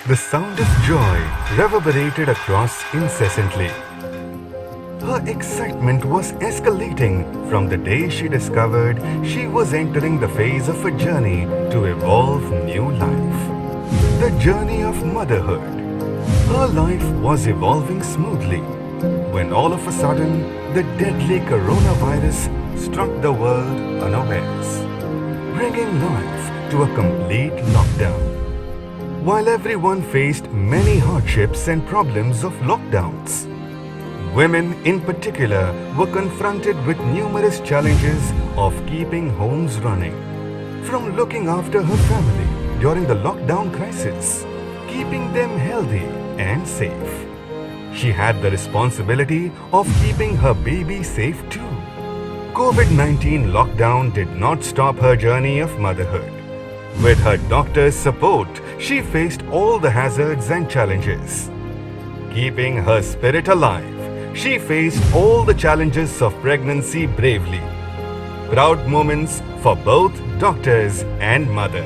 The sound of joy reverberated across incessantly. Her excitement was escalating from the day she discovered she was entering the phase of a journey to evolve new life. The journey of motherhood. Her life was evolving smoothly when all of a sudden the deadly coronavirus struck the world unawares, bringing life to a complete lockdown. While everyone faced many hardships and problems of lockdowns, women in particular were confronted with numerous challenges of keeping homes running. From looking after her family during the lockdown crisis, keeping them healthy and safe. She had the responsibility of keeping her baby safe too. COVID-19 lockdown did not stop her journey of motherhood. With her doctor's support, she faced all the hazards and challenges. Keeping her spirit alive, she faced all the challenges of pregnancy bravely. Proud moments for both doctors and mother.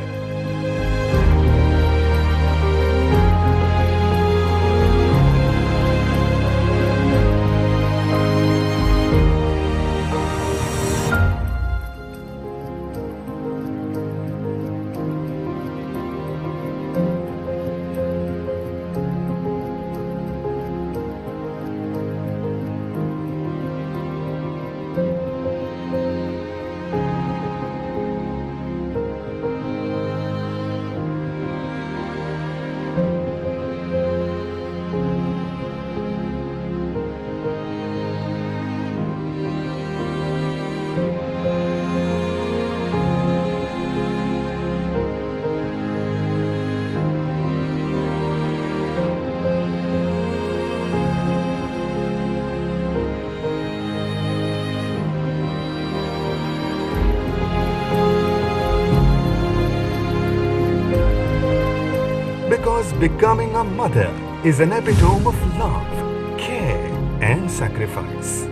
Because becoming a mother is an epitome of love, care, and sacrifice.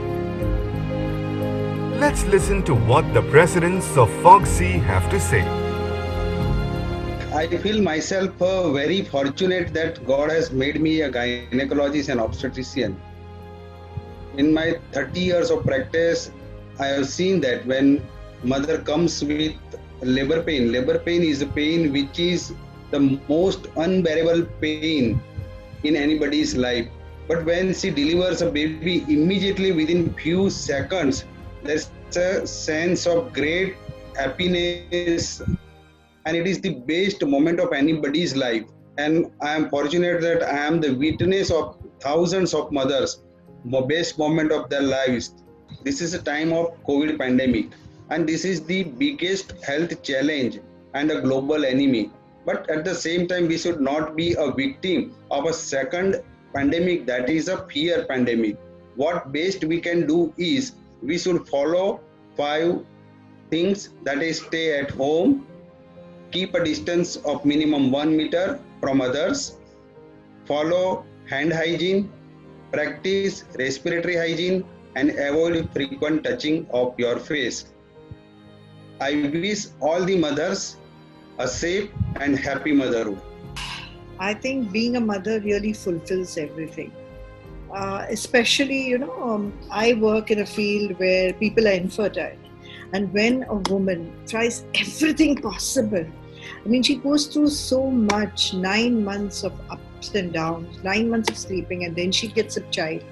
Let's listen to what the presidents of Foxy have to say. I feel myself very fortunate that God has made me a gynecologist and obstetrician. In my 30 years of practice, I have seen that when mother comes with labor pain is a pain which is the most unbearable pain in anybody's life. But when she delivers a baby, immediately within few seconds, there's a sense of great happiness, and it is the best moment of anybody's life. And I am fortunate that I am the witness of thousands of mothers, the best moment of their lives. This is a time of COVID pandemic, and this is the biggest health challenge and a global enemy. But at the same time, we should not be a victim of a second pandemic, that is a fear pandemic. What best we can do is we should follow 5 things, that is stay at home, keep a distance of minimum 1 meter from others, follow hand hygiene, practice respiratory hygiene, and avoid frequent touching of your face. I wish all the mothers a safe and happy motherhood. I think being a mother really fulfills everything. Especially, I work in a field where people are infertile. And when a woman tries everything possible, I mean, she goes through so much, 9 months of ups and downs, 9 months of sleeping, and then she gets a child.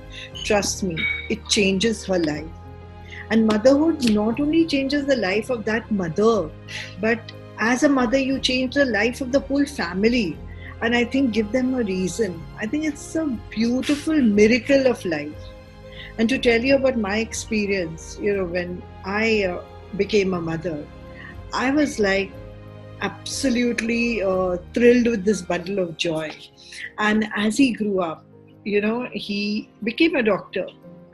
Trust me, it changes her life. And motherhood not only changes the life of that mother, but as a mother, you change the life of the whole family. And I think give them a reason. I think it's a beautiful miracle of life. And to tell you about my experience, when I became a mother, I was like absolutely thrilled with this bundle of joy. And as he grew up, he became a doctor.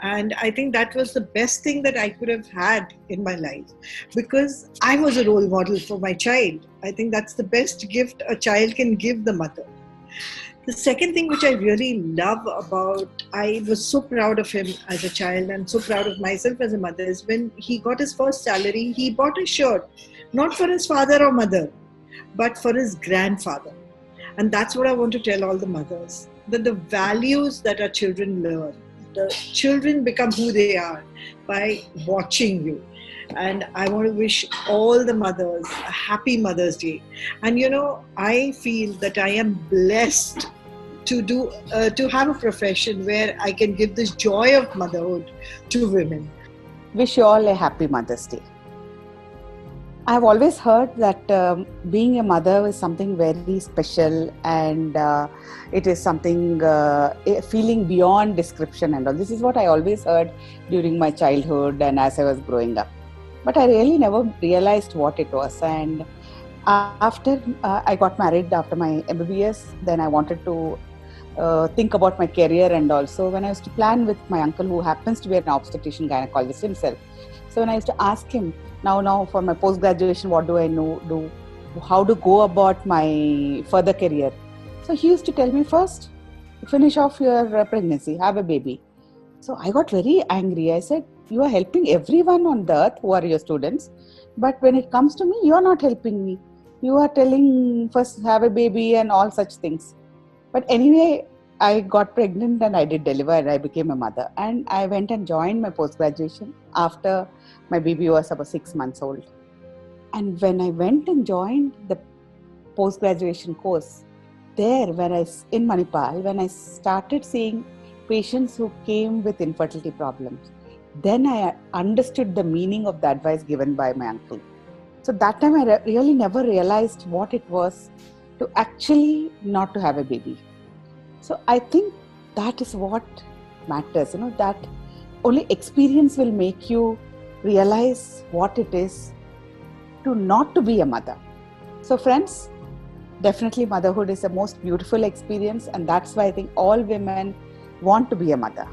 And I think that was the best thing that I could have had in my life, because I was a role model for my child. I think that's the best gift a child can give the mother. The second thing which I really love about, I was so proud of him as a child and so proud of myself as a mother, is when he got his first salary, he bought a shirt, not for his father or mother, but for his grandfather. And that's what I want to tell all the mothers, that the values that our children learn, the children become who they are by watching you. And I want to wish all the mothers a happy Mother's Day. And I feel that I am blessed to have a profession where I can give this joy of motherhood to women. Wish you all a happy Mother's Day. I've always heard that being a mother is something very special, and it is something a feeling beyond description and all. This is what I always heard during my childhood and as I was growing up. But I really never realized what it was. And after I got married after my MBBS, then I wanted to think about my career, and also when I used to plan with my uncle, who happens to be an obstetrician gynecologist himself. So when I used to ask him, now for my post-graduation, what do I do, how to go about my further career. So he used to tell me, first, finish off your pregnancy, have a baby. So I got very angry. I said, you are helping everyone on the earth who are your students, but when it comes to me, you are not helping me. You are telling first have a baby and all such things. But anyway, I got pregnant and I did deliver and I became a mother. And I went and joined my post-graduation after my baby was about 6 months old. And when I went and joined the post-graduation course, there in Manipal, when I started seeing patients who came with infertility problems, then I understood the meaning of the advice given by my uncle. So that time I really never realized what it was to actually not to have a baby. So I think that is what matters, that only experience will make you realize what it is to not to be a mother. So friends, definitely motherhood is the most beautiful experience, and that's why I think all women want to be a mother.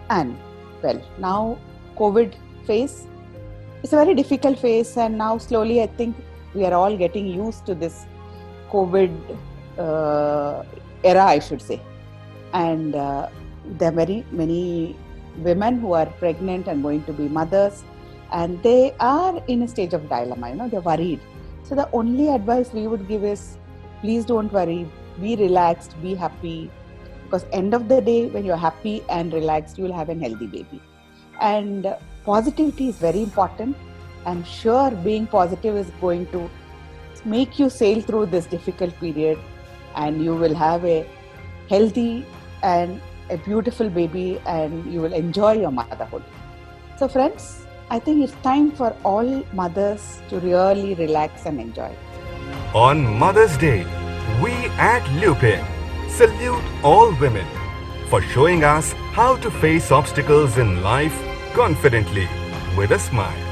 And well, now COVID phase, it's a very difficult phase, and now slowly I think we are all getting used to this COVID era, I should say. And there are very many women who are pregnant and going to be mothers, and they are in a stage of dilemma, they're worried. So the only advice we would give is, please don't worry, be relaxed, be happy, because end of the day, when you're happy and relaxed, you will have a healthy baby. And positivity is very important. I'm sure being positive is going to make you sail through this difficult period, and you will have a healthy and a beautiful baby, and you will enjoy your motherhood. So friends, I think it's time for all mothers to really relax and enjoy. On Mother's Day, we at Lupin salute all women for showing us how to face obstacles in life confidently with a smile.